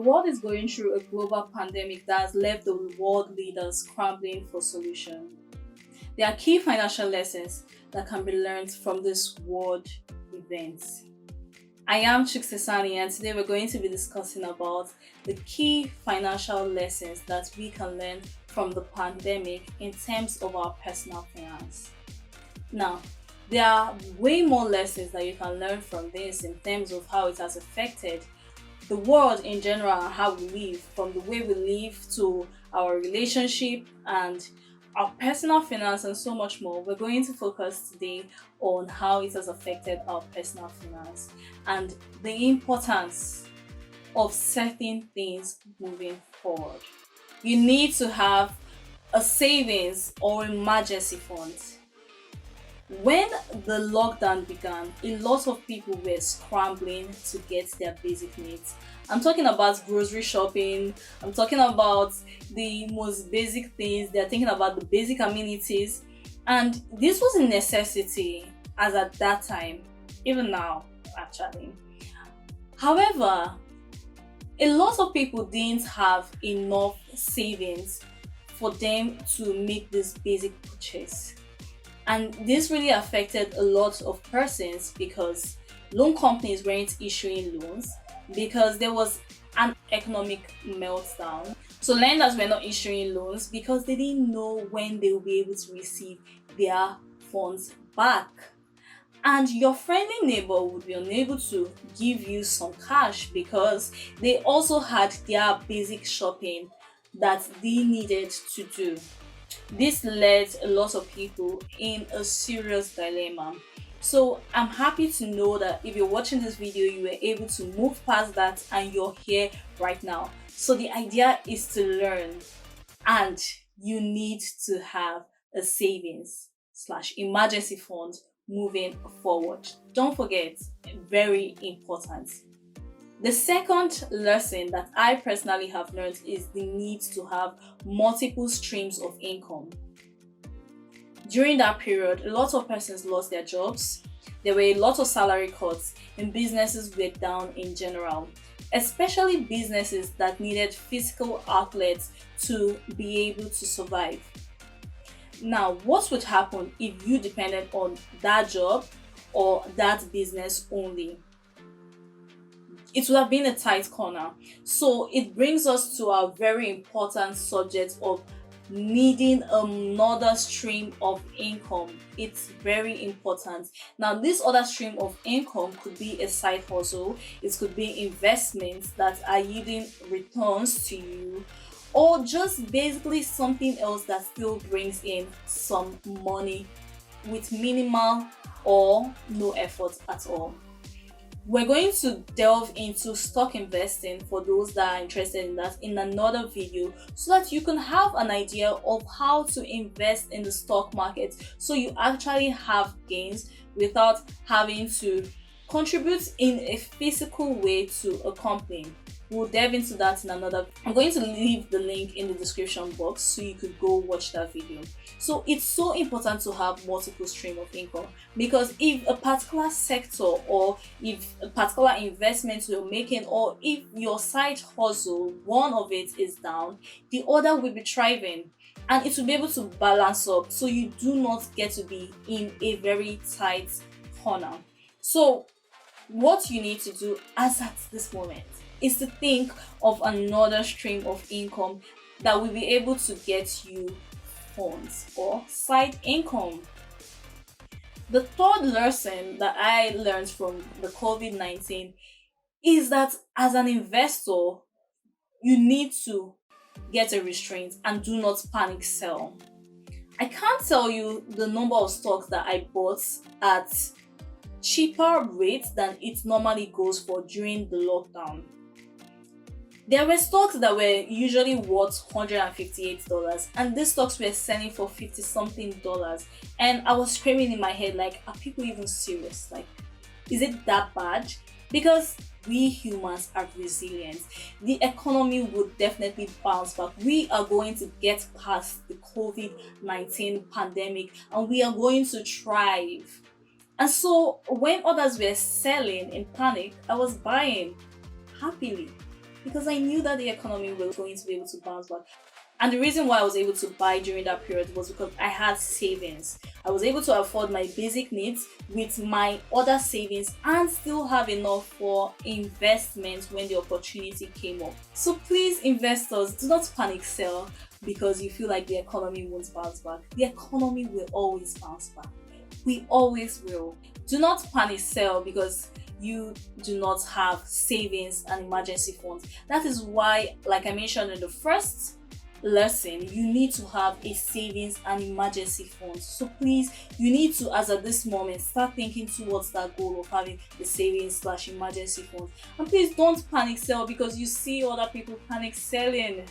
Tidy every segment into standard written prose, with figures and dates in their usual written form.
world is going through a global pandemic that has left the world leaders scrambling for solutions. There are key financial lessons that can be learned from this world event. I am Chuks Tessany, and today we're going to be discussing about the key financial lessons that we can learn from the pandemic in terms of our personal finance. Now, there are way more lessons that you can learn from this in terms of how it has affected the world in general and how we live, from the way we live to our relationship and our personal finance and so much more. We're going to focus today on how it has affected our personal finance and the importance of certain things moving forward. You need to have a savings or emergency fund. When the lockdown began, a lot of people were scrambling to get their basic needs. I'm talking about grocery shopping, I'm talking about the most basic things, they're thinking about the basic amenities, and this was a necessity as at that time, even now, actually. However, a lot of people didn't have enough savings for them to make this basic purchase. And this really affected a lot of persons because loan companies weren't issuing loans because there was an economic meltdown. So lenders were not issuing loans because they didn't know when they will be able to receive their funds back. And your friendly neighbor would be unable to give you some cash because they also had their basic shopping that they needed to do. This led a lot of people in a serious dilemma. So I'm happy to know that if you're watching this video, you were able to move past that and you're here right now. So the idea is to learn, and you need to have a savings slash emergency fund moving forward. Don't forget, very important. The second lesson that I personally have learned is the need to have multiple streams of income. During that period, a lot of persons lost their jobs. There were a lot of salary cuts and businesses were down in general, especially businesses that needed physical outlets to be able to survive. Now, what would happen if you depended on that job or that business only? It would have been a tight corner. So it brings us to our very important subject of needing another stream of income. It's very important. Now, this other stream of income could be a side hustle, it could be investments that are yielding returns to you, or just basically something else that still brings in some money with minimal or no effort at all. We're going to delve into stock investing for those that are interested in that in another video so that you can have an idea of how to invest in the stock market so you actually have gains without having to contribute in a physical way to a company. We'll delve into that in another. I'm going to leave the link in the description box so you could go watch that video. So it's so important to have multiple stream of income, because if a particular sector or if a particular investment you're making, or if your side hustle, one of it is down, the other will be thriving and it will be able to balance up so you do not get to be in a very tight corner. So what you need to do as at this moment is to think of another stream of income that will be able to get you funds or side income. The third lesson that I learned from the COVID-19 is that as an investor, you need to get a restraint and do not panic sell. I can't tell you the number of stocks that I bought at cheaper rates than it normally goes for during the lockdown. There were stocks that were usually worth $158 and these stocks were selling for 50 something dollars, and I was screaming in my head like, are people even serious? Like, is it that bad? Because we humans are resilient. The economy would definitely bounce back. We are going to get past the COVID-19 pandemic and we are going to thrive. And so when others were selling in panic, I was buying happily. because I knew that the economy was going to be able to bounce back. And the reason why I was able to buy during that period was because I had savings. I was able to afford my basic needs with my other savings and still have enough for investment when the opportunity came up. So please, investors, do not panic sell because you feel like the economy won't bounce back. The economy will always bounce back. We always will. Do not panic sell because you do not have savings and emergency funds. That is why, like I mentioned in the first lesson, you need to have a savings and emergency fund. So please, you need to, as at this moment, start thinking towards that goal of having a savings/emergency fund. And please don't panic sell because you see other people panic selling.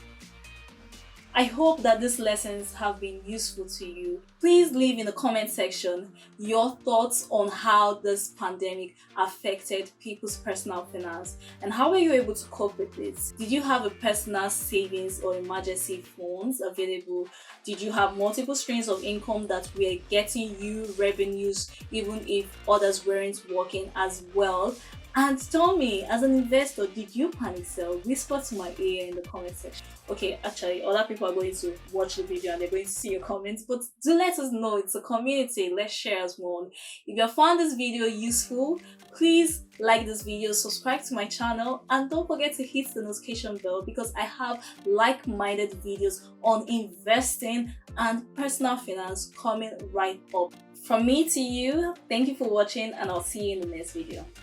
I hope that these lessons have been useful to you. Please leave in the comment section your thoughts on how this pandemic affected people's personal finance and how were you able to cope with it. Did you have a personal savings or emergency funds available? Did you have multiple streams of income that were getting you revenues even if others weren't working as well? And tell me, as an investor, did you panic sell? Whisper to my ear in the comment section. Okay, actually, other people are going to watch the video and they're going to see your comments, but do let us know. It's a community. Let's share as one. If you have found this video useful, please like this video, subscribe to my channel, and don't forget to hit the notification bell because I have like-minded videos on investing and personal finance coming right up. From me to you, thank you for watching, and I'll see you in the next video.